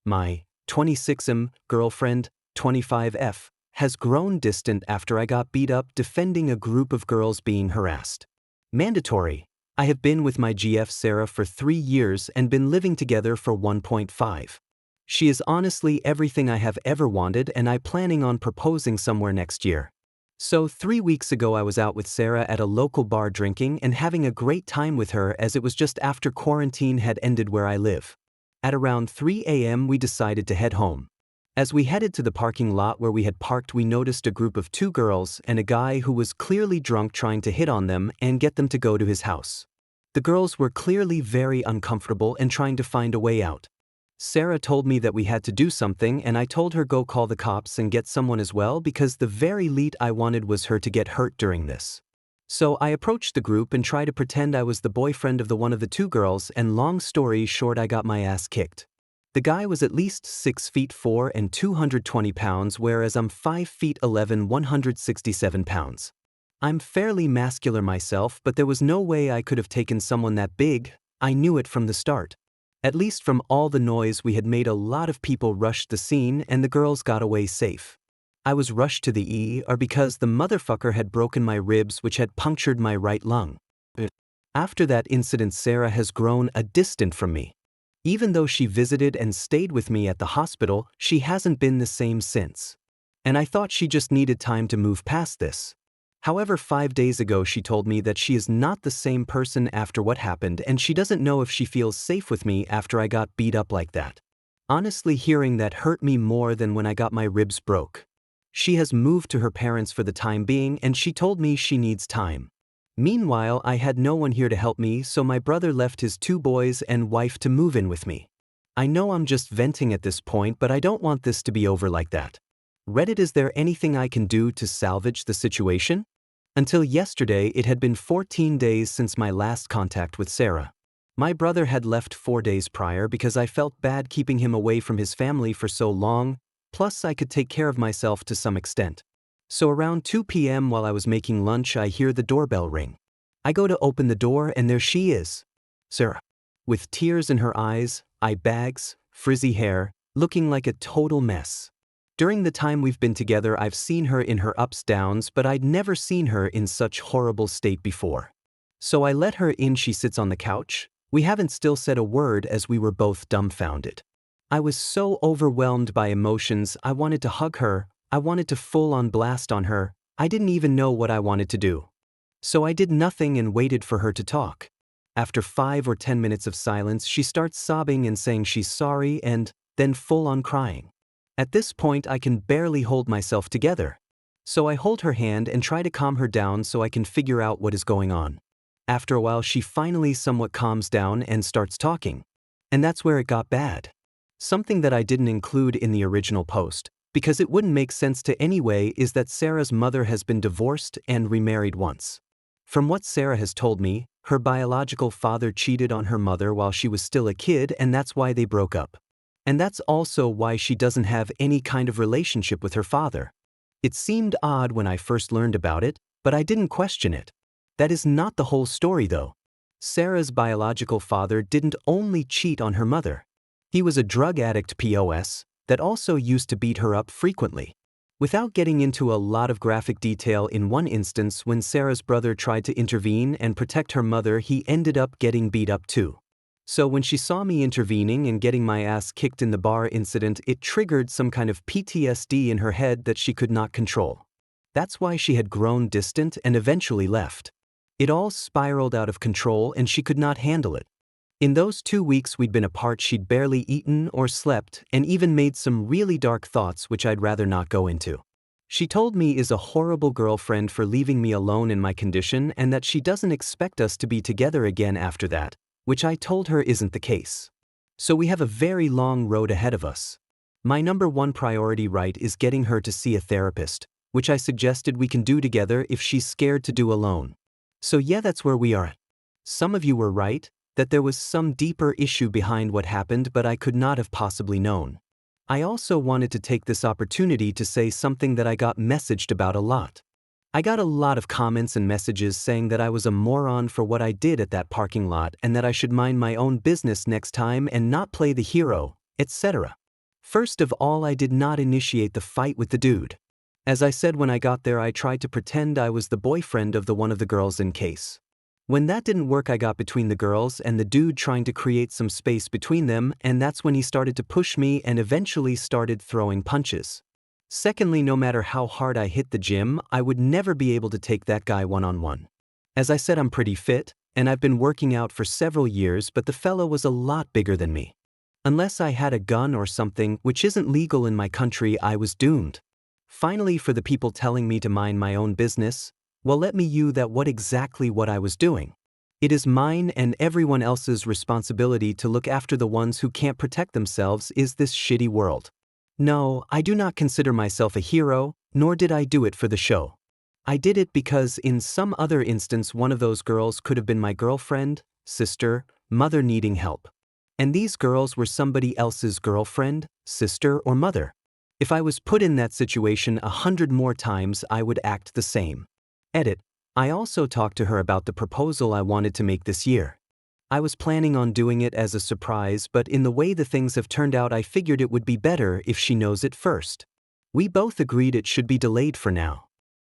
My 26M girlfriend, 25F, has grown distant after I got beat up defending a group of girls being harassed. Mandatory. I have been with my GF Sarah for 3 years and been living together for 1.5. She is honestly everything I have ever wanted, and I planning on proposing somewhere next year. So 3 weeks ago I was out with Sarah at a local bar drinking and having a great time with her, as it was just after quarantine had ended where I live. At around 3 a.m. we decided to head home. As we headed to the parking lot where we had parked, we noticed a group of 2 girls and a guy who was clearly drunk trying to hit on them and get them to go to his house. The girls were clearly very uncomfortable and trying to find a way out. Sarah told me that we had to do something, and I told her go call the cops and get someone as well, because the very least I wanted was her to get hurt during this. So I approached the group and tried to pretend I was the boyfriend of the one of the 2 girls, and long story short, I got my ass kicked. The guy was at least 6'4" and 220 pounds, whereas I'm 5'11", 167 pounds. I'm fairly muscular myself, but there was no way I could have taken someone that big. I knew it from the start. At least from all the noise we had made, a lot of people rushed the scene and the girls got away safe. I was rushed to the ER because the motherfucker had broken my ribs, which had punctured my right lung. After that incident, Sarah has grown distant from me. Even though she visited and stayed with me at the hospital, she hasn't been the same since. And I thought she just needed time to move past this. However, 5 days ago she told me that she is not the same person after what happened, and she doesn't know if she feels safe with me after I got beat up like that. Honestly, hearing that hurt me more than when I got my ribs broke. She has moved to her parents for the time being, and she told me she needs time. Meanwhile, I had no one here to help me, so my brother left his 2 boys and wife to move in with me. I know I'm just venting at this point, but I don't want this to be over like that. Reddit, is there anything I can do to salvage the situation? Until yesterday, it had been 14 days since my last contact with Sarah. My brother had left 4 days prior because I felt bad keeping him away from his family for so long, plus I could take care of myself to some extent. So around 2 p.m. while I was making lunch, I hear the doorbell ring. I go to open the door and there she is. Sarah. With tears in her eyes, eye bags, frizzy hair, looking like a total mess. During the time we've been together, I've seen her in her ups downs, but I'd never seen her in such horrible state before. So I let her in. She sits on the couch. We haven't still said a word as we were both dumbfounded. I was so overwhelmed by emotions. I wanted to hug her. I wanted to full on blast on her. I didn't even know what I wanted to do. So I did nothing and waited for her to talk. After 5 or 10 minutes of silence, she starts sobbing and saying she's sorry, and then full on crying. At this point, I can barely hold myself together. So I hold her hand and try to calm her down so I can figure out what is going on. After a while, she finally somewhat calms down and starts talking. And that's where it got bad. Something that I didn't include in the original post, because it wouldn't make sense to anyway, is that Sarah's mother has been divorced and remarried once. From what Sarah has told me, her biological father cheated on her mother while she was still a kid, and that's why they broke up. And that's also why she doesn't have any kind of relationship with her father. It seemed odd when I first learned about it, but I didn't question it. That is not the whole story though. Sarah's biological father didn't only cheat on her mother. He was a drug addict POS that also used to beat her up frequently. Without getting into a lot of graphic detail, in one instance when Sarah's brother tried to intervene and protect her mother, he ended up getting beat up too. So when she saw me intervening and getting my ass kicked in the bar incident, it triggered some kind of PTSD in her head that she could not control. That's why she had grown distant and eventually left. It all spiraled out of control and she could not handle it. In those 2 weeks we'd been apart, she'd barely eaten or slept and even made some really dark thoughts which I'd rather not go into. She told me is a horrible girlfriend for leaving me alone in my condition, and that she doesn't expect us to be together again after that, which I told her isn't the case. So we have a very long road ahead of us. My number 1 priority right is getting her to see a therapist, which I suggested we can do together if she's scared to do alone. So yeah, that's where we are at. Some of you were right, that there was some deeper issue behind what happened, but I could not have possibly known. I also wanted to take this opportunity to say something that I got messaged about a lot. I got a lot of comments and messages saying that I was a moron for what I did at that parking lot and that I should mind my own business next time and not play the hero, etc. First of all, I did not initiate the fight with the dude. As I said when I got there, I tried to pretend I was the boyfriend of one of the girls in case. When that didn't work, I got between the girls and the dude, trying to create some space between them, and that's when he started to push me and eventually started throwing punches. Secondly, no matter how hard I hit the gym, I would never be able to take that guy one-on-one. As I said, I'm pretty fit, and I've been working out for several years, but the fellow was a lot bigger than me. Unless I had a gun or something, which isn't legal in my country, I was doomed. Finally, for the people telling me to mind my own business, well, let me you that what exactly what I was doing. It is mine and everyone else's responsibility to look after the ones who can't protect themselves is this shitty world. No, I do not consider myself a hero, nor did I do it for the show. I did it because in some other instance one of those girls could have been my girlfriend, sister, mother needing help. And these girls were somebody else's girlfriend, sister, or mother. If I was put in that situation 100 more times, I would act the same. Edit. I also talked to her about the proposal I wanted to make this year. I was planning on doing it as a surprise, but in the way the things have turned out, I figured it would be better if she knows it first. We both agreed it should be delayed for now.